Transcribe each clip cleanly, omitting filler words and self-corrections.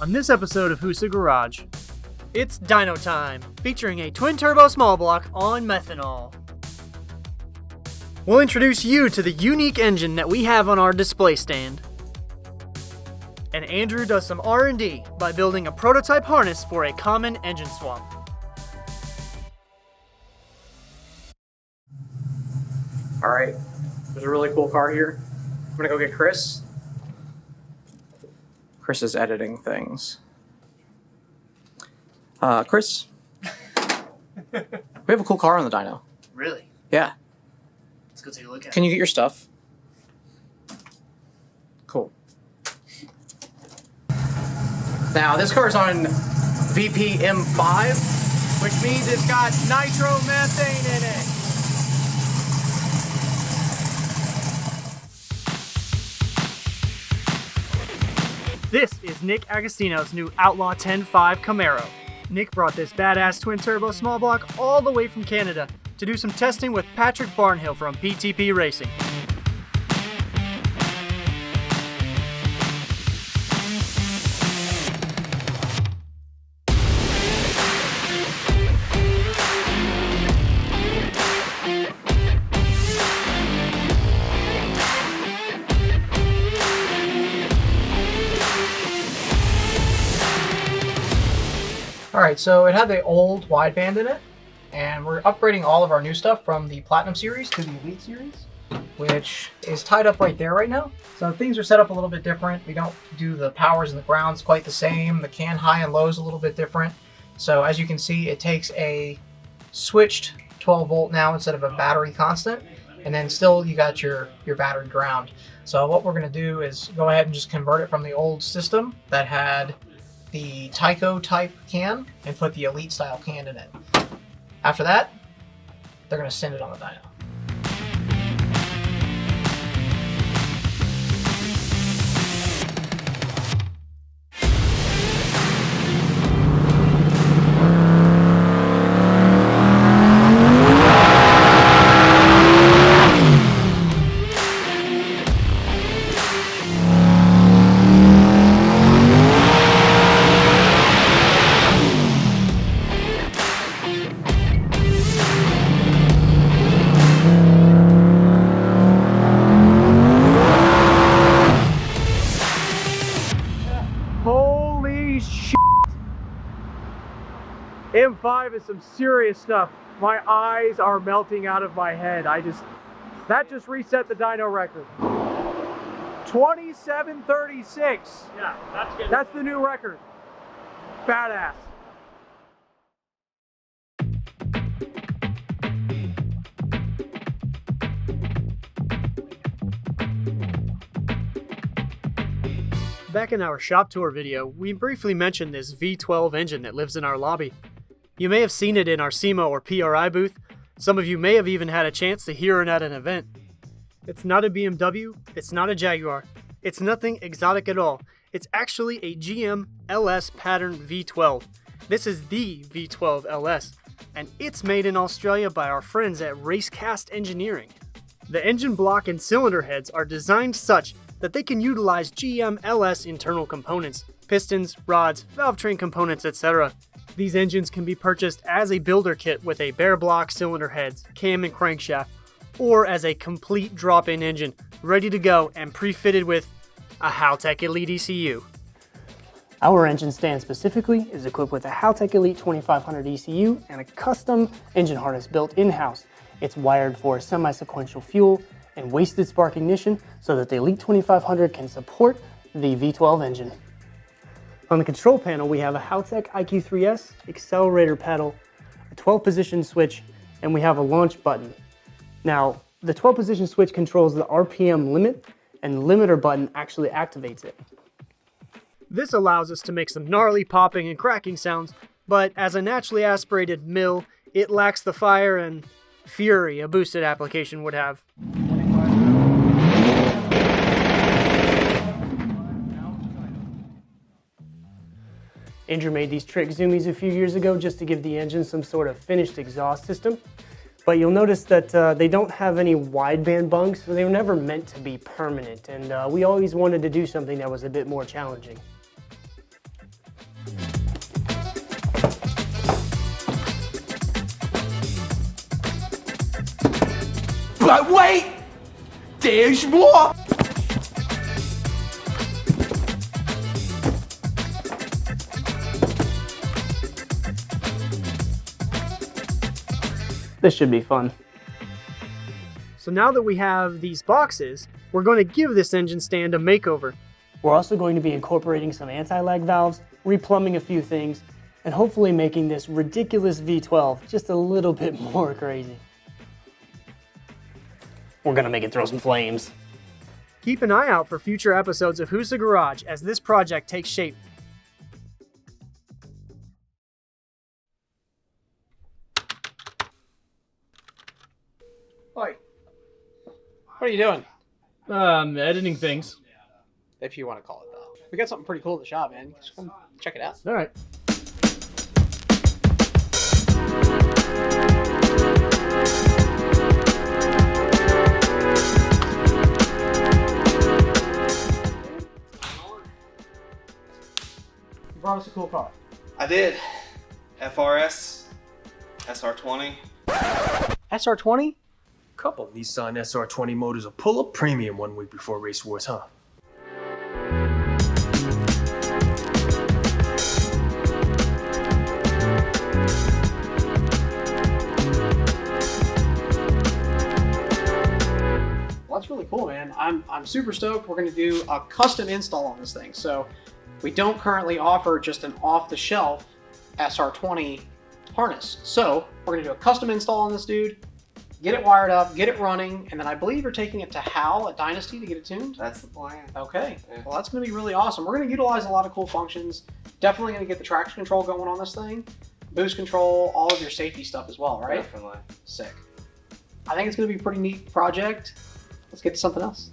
On this episode of HUSA Garage, it's dyno time, featuring a twin-turbo small block on methanol. We'll introduce you to the unique engine that we have on our display stand. And Andrew does some R&D by building a prototype harness for a common engine swap. Alright, there's a really cool car here. I'm gonna go get Chris. Chris is editing things. Chris, we have a cool car on the dyno. Really? Yeah. Let's go take a look at it. Can you get your stuff? Cool. Now, this car is on VP M5, which means it's got nitromethane in it. this is Nick Agostino's new Outlaw 10.5 Camaro. Nick brought this badass twin-turbo small block all the way from Canada to do some testing with Patrick Barnhill from PTP Racing. Alright, so it had the old wideband in it, and we're upgrading all of our new stuff from the Platinum series to the Elite series, which is tied up right there right now. So things are set up a little bit different. We don't do the powers and the grounds quite the same. The can high and low is a little bit different. So as you can see, it takes a switched 12 volt now instead of a battery constant, and then still you got your battery ground. So what we're going to do is go ahead and just convert it from the old system that had the Tyco type can and put the Elite style can in it. After that, they're going to send it on the dyno. M5 is some serious stuff. My eyes are melting out of my head. That just reset the dyno record. 2736. Yeah, that's good. That's the new record. Badass. Back in our shop tour video, we briefly mentioned this V12 engine that lives in our lobby. You may have seen it in our SEMA or PRI booth. Some of you may have even had a chance to hear it at an event. It's not a BMW, it's not a Jaguar, it's nothing exotic at all. It's actually a GM LS pattern V12. This is the V12 LS, and it's made in Australia by our friends at Racecast Engineering. The engine block and cylinder heads are designed such that they can utilize GM LS internal components, pistons, rods, valve train components, etc. These engines can be purchased as a builder kit with a bare block cylinder heads, cam and crankshaft, or as a complete drop-in engine, ready to go and pre-fitted with a Haltech Elite ECU. Our engine stand specifically is equipped with a Haltech Elite 2500 ECU and a custom engine harness built in-house. It's wired for semi-sequential fuel and wasted spark ignition so that the Elite 2500 can support the V12 engine. On the control panel, we have a Haltech IQ3S accelerator pedal, a 12-position switch, and we have a launch button. Now, the 12-position switch controls the RPM limit, and the limiter button actually activates it. This allows us to make some gnarly popping and cracking sounds, but as a naturally aspirated mill, it lacks the fire and fury a boosted application would have. Andrew made these trick zoomies a few years ago just to give the engine some sort of finished exhaust system. But you'll notice that they don't have any wideband bungs, so they were never meant to be permanent. And we always wanted to do something that was a bit more challenging. There's more! This should be fun. So now that we have these boxes, we're going to give this engine stand a makeover. We're also going to be incorporating some anti-lag valves, replumbing a few things, and hopefully making this ridiculous V12 just a little bit more crazy. We're gonna make it throw some flames. Keep an eye out for future episodes of HUSA Garage as this project takes shape. Oi. What are you doing? Editing things. If you want to call it that. We got something pretty cool at the shop, man. Just come check it out. All right. You brought us a cool car. I did. FRS, SR20. SR20? Couple Nissan SR20 motors will pull up premium 1 week before race wars, huh? Well, that's really cool, man. I'm super stoked. We're going to do a custom install on this thing. So we don't currently offer just an off-the-shelf SR20 harness. So we're going to do a custom install on this dude, get it wired up, get it running, and then I believe you're taking it to Hal at Dynasty to get it tuned? That's the plan. Okay. Well, that's going to be really awesome. We're going to utilize a lot of cool functions. Definitely going to get the traction control going on this thing, boost control, all of your safety stuff as well, right? Definitely. Sick. I think it's going to be a pretty neat project. Let's get to something else.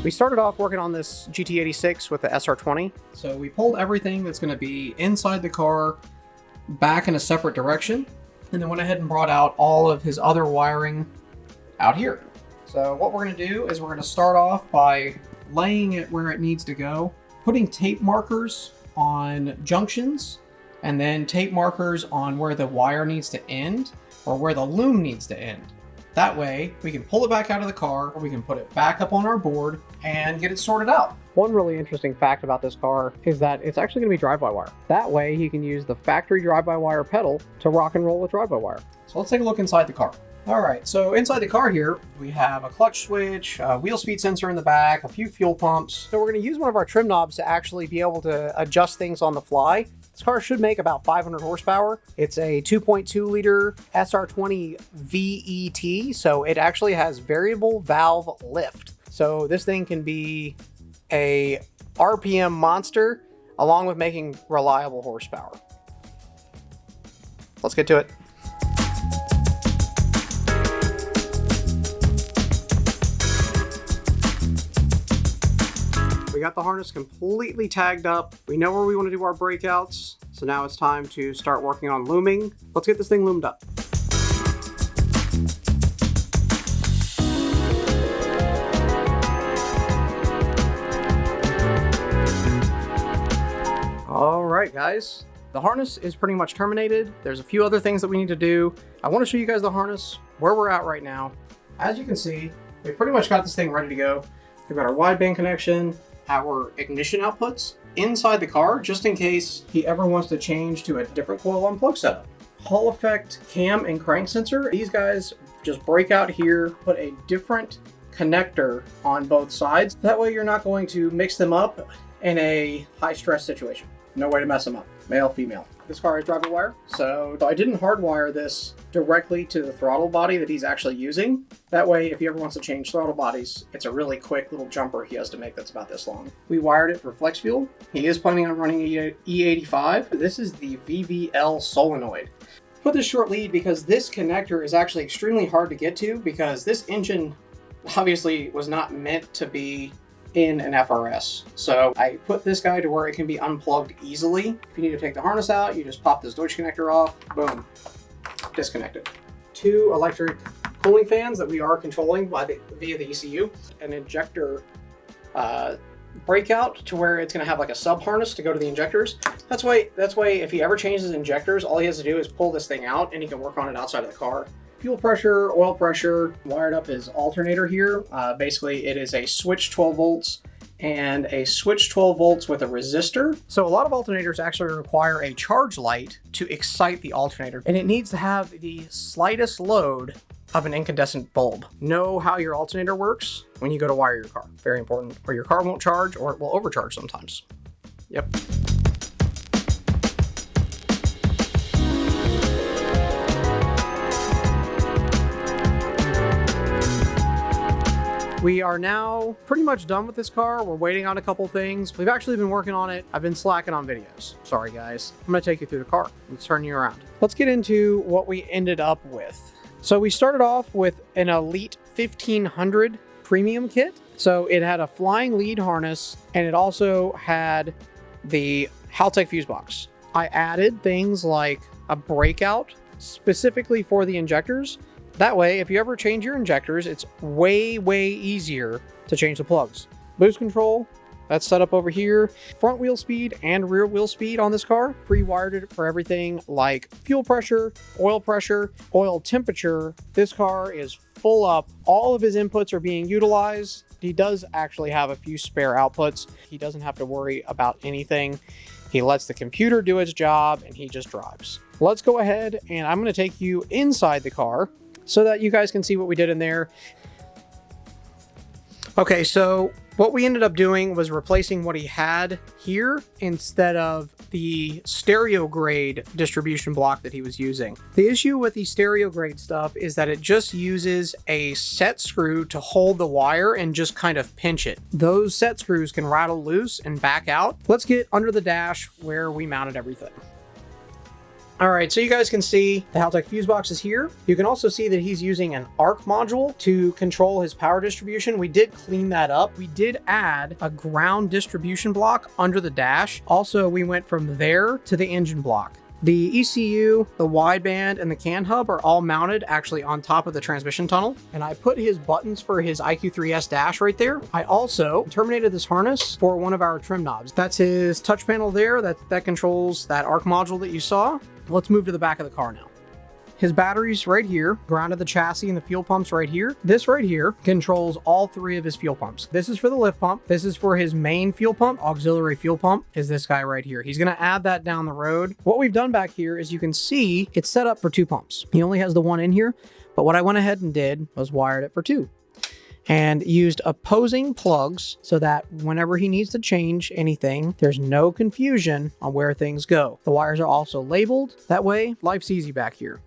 We started off working on this GT86 with the SR20. So we pulled everything that's going to be inside the car back in a separate direction, and then went ahead and brought out all of his other wiring out here. So what we're going to do is we're going to start off by laying it where it needs to go, putting tape markers on junctions, and then tape markers on where the wire needs to end or where the loom needs to end. That way, we can pull it back out of the car, or we can put it back up on our board and get it sorted out. One really interesting fact about this car is that it's actually going to be drive-by-wire. That way, you can use the factory drive-by-wire pedal to rock and roll with drive-by-wire. So let's take a look inside the car. All right, so inside the car here, we have a clutch switch, a wheel speed sensor in the back, a few fuel pumps. So we're going to use one of our trim knobs to actually be able to adjust things on the fly. This car should make about 500 horsepower. It's a 2.2 liter SR20 VET, so it actually has variable valve lift. So this thing can be a RPM monster along with making reliable horsepower. Let's get to it. We got the harness completely tagged up. We know where we want to do our breakouts. So now it's time to start working on looming. Let's get this thing loomed up. All right, guys. The harness is pretty much terminated. There's a few other things that we need to do. I want to show you guys the harness, where we're at right now. As you can see, we've pretty much got this thing ready to go. We've got our wideband connection, our ignition outputs inside the car, just in case he ever wants to change to a different coil on plug setup. Hall effect cam and crank sensor. These guys just break out here, put a different connector on both sides. That way you're not going to mix them up in a high stress situation. No way to mess them up. Male, female. This car is driver wire, so I didn't hardwire this directly to the throttle body that he's actually using. That way, if he ever wants to change throttle bodies, it's a really quick little jumper he has to make that's about this long. We wired it for flex fuel. He is planning on running E85. This is the VVL solenoid. Put this short lead because this connector is actually extremely hard to get to because this engine obviously was not meant to be in an FRS. So I put this guy to where it can be unplugged easily. If you need to take the harness out, you just pop this Deutsch connector off, boom, disconnected. 2 electric cooling fans that we are controlling via the ECU. An injector breakout to where it's gonna have like a sub harness to go to the injectors. That's why if he ever changes injectors, all he has to do is pull this thing out and he can work on it outside of the car. If fuel pressure, oil pressure, wired up his alternator here. Basically, it is a switch 12 volts and a switch 12 volts with a resistor. So a lot of alternators actually require a charge light to excite the alternator, and it needs to have the slightest load of an incandescent bulb. Know how your alternator works when you go to wire your car. Very important, or your car won't charge or it will overcharge sometimes. Yep. We are now pretty much done with this car. We're waiting on a couple things. We've actually been working on it. I've been slacking on videos. Sorry guys. I'm gonna take you through the car. Let's turn you around. Let's get into what we ended up with. So we started off with an Elite 1500 premium kit. So it had a flying lead harness and it also had the Haltech fuse box. I added things like a breakout specifically for the injectors. That way, if you ever change your injectors, it's way, way easier to change the plugs. Boost control, that's set up over here. Front wheel speed and rear wheel speed on this car. Pre-wired it for everything like fuel pressure, oil temperature. This car is full up. All of his inputs are being utilized. He does actually have a few spare outputs. He doesn't have to worry about anything. He lets the computer do its job and he just drives. Let's go ahead and I'm going to take you inside the car so that you guys can see what we did in there. Okay, so what we ended up doing was replacing what he had here instead of the stereo grade distribution block that he was using. The issue with the stereo grade stuff is that it just uses a set screw to hold the wire and just kind of pinch it. Those set screws can rattle loose and back out. Let's get under the dash where we mounted everything. All right, so you guys can see the Haltech fuse box is here. You can also see that he's using an ARC module to control his power distribution. We did clean that up. We did add a ground distribution block under the dash. Also, we went from there to the engine block. The ECU, the wideband, and the CAN hub are all mounted actually on top of the transmission tunnel. And I put his buttons for his IQ3S dash right there. I also terminated this harness for one of our trim knobs. That's his touch panel there that controls that ARC module that you saw. Let's move to the back of the car now. His batteries right here, grounded the chassis and the fuel pumps right here. This right here controls all three of his fuel pumps. This is for the lift pump. This is for his main fuel pump. Auxiliary fuel pump is this guy right here. He's gonna add that down the road. What we've done back here is you can see it's set up for 2 pumps. He only has the one in here, but what I went ahead and did was wired it for 2. And used opposing plugs so that whenever he needs to change anything, there's no confusion on where things go. The wires are also labeled. That way, life's easy back here.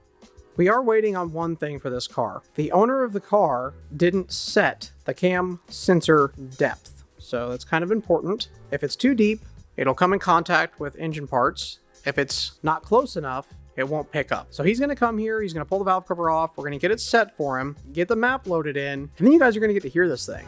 We are waiting on one thing for this car. The owner of the car didn't set the cam sensor depth. So that's kind of important. If it's too deep, it'll come in contact with engine parts. If it's not close enough, it won't pick up. So he's gonna come here, he's gonna pull the valve cover off, we're gonna get it set for him, get the map loaded in, and then you guys are gonna get to hear this thing.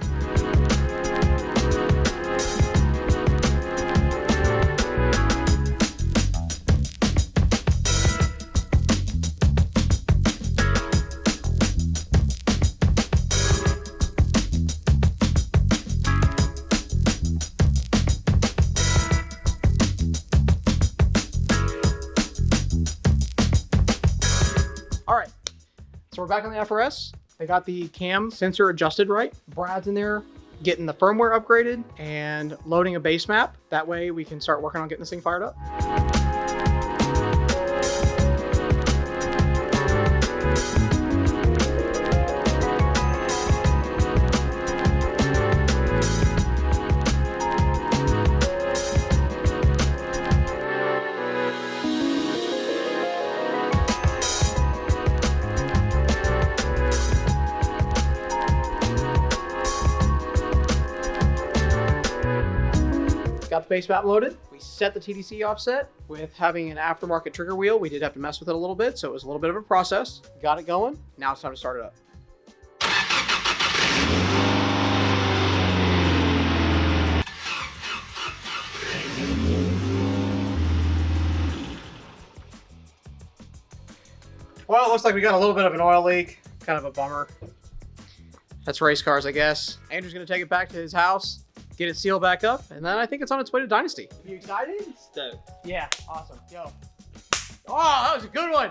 So we're back on the FRS. They got the cam sensor adjusted right. Brad's in there getting the firmware upgraded and loading a base map. That way we can start working on getting this thing fired up. Got the base map loaded. We set the TDC offset with having an aftermarket trigger wheel. We did have to mess with it a little bit, so it was a little bit of a process. Got it going. Now it's time to start it up. Well, it looks like we got a little bit of an oil leak. Kind of a bummer. That's race cars, I guess. Andrew's gonna take it back to his house, get it sealed back up, and then I think it's on its way to Dynasty. You excited? Stoked. Yeah, awesome. Yo. Oh, that was a good one.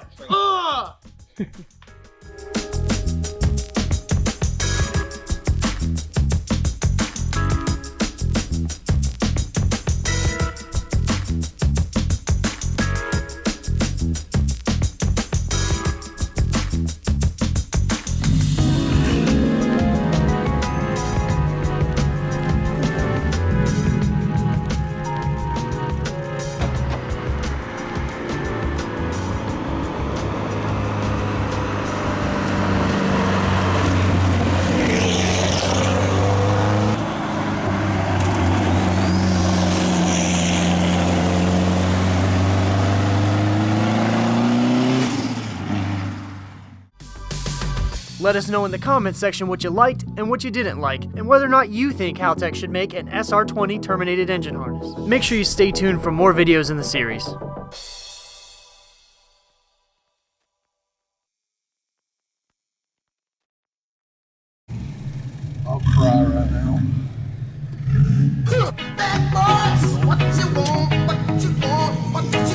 Let us know in the comments section what you liked and what you didn't like, and whether or not you think Haltech should make an SR20 terminated engine harness. Make sure you stay tuned for more videos in the series. I'll cry right now. Bad boys, what you want, what you want, what you